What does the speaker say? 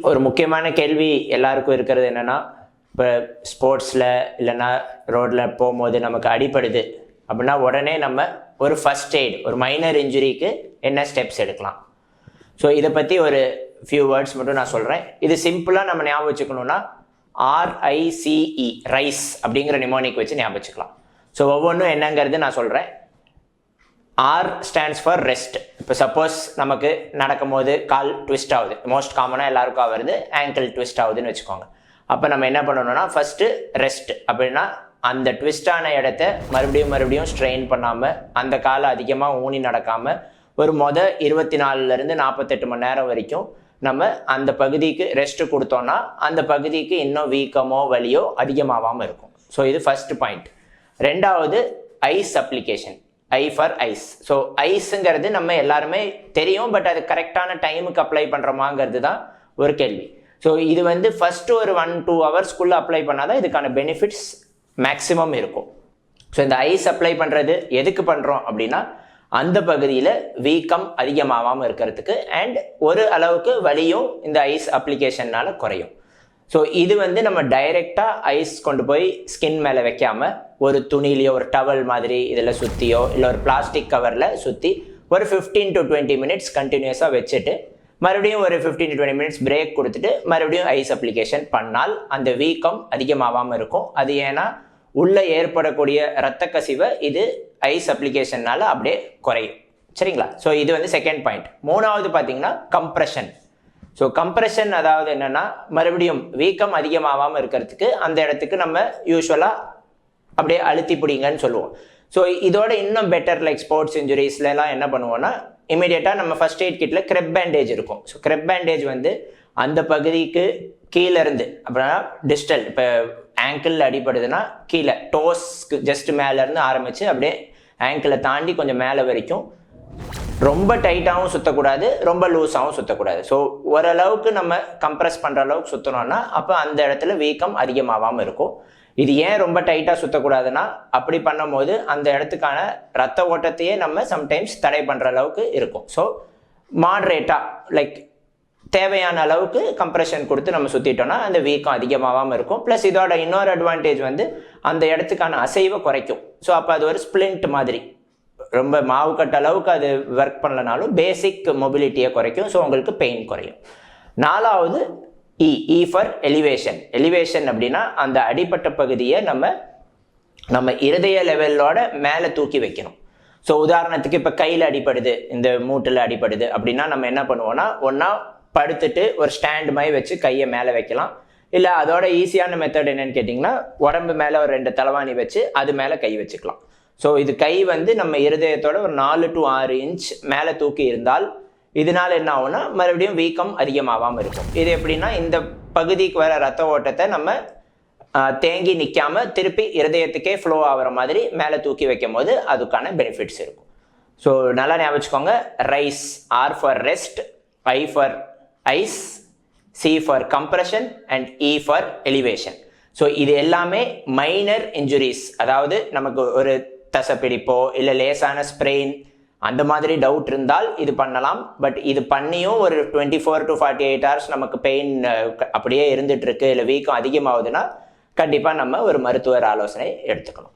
ஒரு முக்கியமான கேள்வி எல்லாருக்கும் இருக்கிறது என்னன்னா, இப்போ ஸ்போர்ட்ஸில் இல்லைன்னா ரோட்டில் போகும்போது நமக்கு அடிபடுது அப்படின்னா உடனே நம்ம ஒரு ஃபர்ஸ்ட் எய்ட், ஒரு மைனர் இன்ஜுரிக்கு என்ன ஸ்டெப்ஸ் எடுக்கலாம். ஸோ இதை பற்றி ஒரு ஃபியூ வேர்ட்ஸ் மட்டும் நான் சொல்கிறேன். இது சிம்பிளாக நம்ம ஞாபகம் வச்சுக்கணுன்னா RICE, ரைஸ் அப்படிங்கிற நிமோனிக் வச்சு ஞாபகம் வச்சுக்கலாம். ஸோ ஒவ்வொன்றும் என்னங்கிறது நான் சொல்கிறேன். R stands for rest. இப்போ சப்போஸ் நமக்கு நடக்கும் போது கால் ட்விஸ்ட் ஆகுது, மோஸ்ட் காமனாக எல்லாருக்கும் ஆகுது, ஆங்கிள் ட்விஸ்ட் ஆகுதுன்னு வச்சுக்கோங்க. அப்போ நம்ம என்ன பண்ணணும்னா ஃபஸ்ட்டு ரெஸ்ட். அப்படின்னா அந்த ட்விஸ்டான இடத்த மறுபடியும் ஸ்ட்ரெயின் பண்ணாமல், அந்த காலை அதிகமாக ஊனி நடக்காமல், ஒரு 24லேருந்து 48 மணி நேரம் வரைக்கும் நம்ம அந்த பகுதிக்கு ரெஸ்ட் கொடுத்தோன்னா அந்த பகுதிக்கு இன்னும் வீக்கமோ வலியோ அதிகமாகாமல் இருக்கும். ஸோ இது ஃபர்ஸ்ட் பாயிண்ட். ரெண்டாவது ice application. I for ice. So ஐஸுங்கிறது நம்ம எல்லாருமே தெரியும், பட் அது கரெக்டான டைமுக்கு அப்ளை பண்ணுறோமாங்கிறது தான் ஒரு கேள்வி. ஸோ இது வந்து ஃபஸ்ட்டு ஒரு 1-2 ஹவர்ஸ்க்குள்ளே அப்ளை பண்ணால் தான் இதுக்கான பெனிஃபிட்ஸ் மேக்ஸிமம் இருக்கும். ஸோ இந்த ஐஸ் அப்ளை பண்ணுறது எதுக்கு பண்ணுறோம் அப்படின்னா, அந்த பகுதியில் வீக்கம் அதிகமாகாமல் இருக்கிறதுக்கு அண்ட் ஒரு அளவுக்கு வலியும் இந்த ஐஸ் அப்ளிகேஷனால் குறையும். ஸோ இது வந்து நம்ம டைரெக்டாக ஐஸ் கொண்டு போய் ஸ்கின் மேலே வைக்காமல் ஒரு துணிலையோ ஒரு டவல் மாதிரி இதில் சுற்றியோ இல்லை ஒரு பிளாஸ்டிக் கவரில் சுற்றி ஒரு 15 to 20 மினிட்ஸ் கண்டினியூஸாக வச்சுட்டு மறுபடியும் ஒரு 15 to 20 மினிட்ஸ் பிரேக் கொடுத்துட்டு மறுபடியும் ஐஸ் அப்ளிகேஷன் பண்ணால் அந்த வீக்கம் அதிகமாகாமல் இருக்கும். அது ஏன்னா உள்ளே ஏற்படக்கூடிய இரத்த கசிவை இது ஐஸ் அப்ளிகேஷனால் அப்படியே குறையும். சரிங்களா? ஸோ இது வந்து செகண்ட் பாயிண்ட். மூணாவது பார்த்தீங்கன்னா கம்ப்ரெஷன். ஸோ கம்ப்ரெஷன் அதாவது என்னென்னா, மறுபடியும் வீக்கம் அதிகமாகாமல் இருக்கிறதுக்கு அந்த இடத்துக்கு நம்ம யூஸ்வலாக அப்படியே அழுத்தி பிடிங்கன்னு சொல்லுவோம். ஸோ இதோட இன்னும் பெட்டர், லைக் ஸ்போர்ட்ஸ் இன்ஜுரிஸ்லாம் என்ன பண்ணுவோம்னா, இமீடியட்டாக நம்ம ஃபர்ஸ்ட் எய்ட் கிட்டில் கிரெப் பேண்டேஜ் இருக்கும். ஸோ கிரெப் பேண்டேஜ் வந்து அந்த பகுதிக்கு கீழேருந்து, அப்படின்னா டிஸ்டல், இப்போ ஆங்கிள் அடிப்படுதுன்னா கீழே டோஸ்க்கு ஜஸ்ட் மேலேருந்து ஆரம்பித்து அப்படியே ஆங்கிளை தாண்டி கொஞ்சம் மேலே வரைக்கும் ரொம்ப டைட்டாகவும் சுற்றக்கூடாது, ரொம்ப லூஸாகவும் சுற்றக்கூடாது. ஸோ ஓரளவுக்கு நம்ம கம்ப்ரெஸ் பண்ணுற அளவுக்கு சுற்றணும்னா அப்போ அந்த இடத்துல வீக்கம் அதிகமாகாமல் இருக்கும். இது ஏன் ரொம்ப டைட்டாக சுற்றக்கூடாதுன்னா, அப்படி பண்ணும் போது அந்த இடத்துக்கான ரத்த ஓட்டத்தையே நம்ம சம்டைம்ஸ் தடை பண்ணுற அளவுக்கு இருக்கும். ஸோ மாட்ரேட்டாக, லைக் தேவையான அளவுக்கு கம்ப்ரெஷன் கொடுத்து நம்ம சுற்றிட்டோம்னா அந்த வீக்கம் அதிகமாகாமல் இருக்கும். ப்ளஸ் இதோட இன்னொரு அட்வான்டேஜ் வந்து அந்த இடத்துக்கான அசைவை குறைக்கும். ஸோ அப்போ அது ஒரு ஸ்ப்ளிண்ட் மாதிரி, ரொம்ப மாவு கட்ட அளவுக்கு அது ஒர்க் பண்ணலனாலும் பேசிக் மொபிலிட்டியை குறைக்கும். ஸோ உங்களுக்கு பெயின் குறையும். நாலாவது இ ஃபார் எலிவேஷன். எலிவேஷன் அப்படின்னா அந்த அடிப்பட்ட பகுதியை நம்ம இருதய லெவலோட மேலே தூக்கி வைக்கணும். ஸோ உதாரணத்துக்கு இப்போ கையில் அடிப்படுது, இந்த மூட்டில் அடிப்படுது அப்படின்னா நம்ம என்ன பண்ணுவோம்னா, ஒன்றா படுத்துட்டு ஒரு ஸ்டாண்ட் மாதிரி வச்சு கையை மேலே வைக்கலாம். இல்லை அதோட ஈஸியான மெத்தட் என்னன்னு கேட்டிங்கன்னா, உடம்பு மேலே ஒரு 2 தலவாணி வச்சு அது மேலே கை வச்சுக்கலாம். ஸோ இது கை வந்து நம்ம இருதயத்தோட ஒரு 4 to 6 இன்ச் மேலே தூக்கி இருந்தால் இதனால என்ன ஆகும்னா மறுபடியும் வீக்கம் அதிகமாகாமல் இருக்கும். இது எப்படின்னா, இந்த பகுதிக்கு வர ரத்த ஓட்டத்தை நம்ம தேங்கி நிற்காம திருப்பி இருதயத்துக்கே ஃப்ளோ ஆகிற மாதிரி மேலே தூக்கி வைக்கும் போது அதுக்கான பெனிஃபிட்ஸ் இருக்கும். ஸோ நல்லா ஞாபகம் வச்சுக்கோங்க. RICE, R for rest, I for ice, C for compression and E for elevation. So இது எல்லாமே மைனர் இன்ஜுரிஸ். அதாவது நமக்கு ஒரு தசைப்பிடிப்போ இல்லை லேசான ஸ்ப்ரெயின் அந்த மாதிரி டவுட் இருந்தால் இது பண்ணலாம். பட் இது பண்ணியும் ஒரு 24 to 48 ஹவர்ஸ் நமக்கு பெயின் அப்படியே இருந்துட்டு இருக்கு, இல்லை வீக்கம் அதிகமாகுதுன்னா கண்டிப்பாக நம்ம ஒரு மருத்துவர் ஆலோசனை எடுத்துக்கணும்.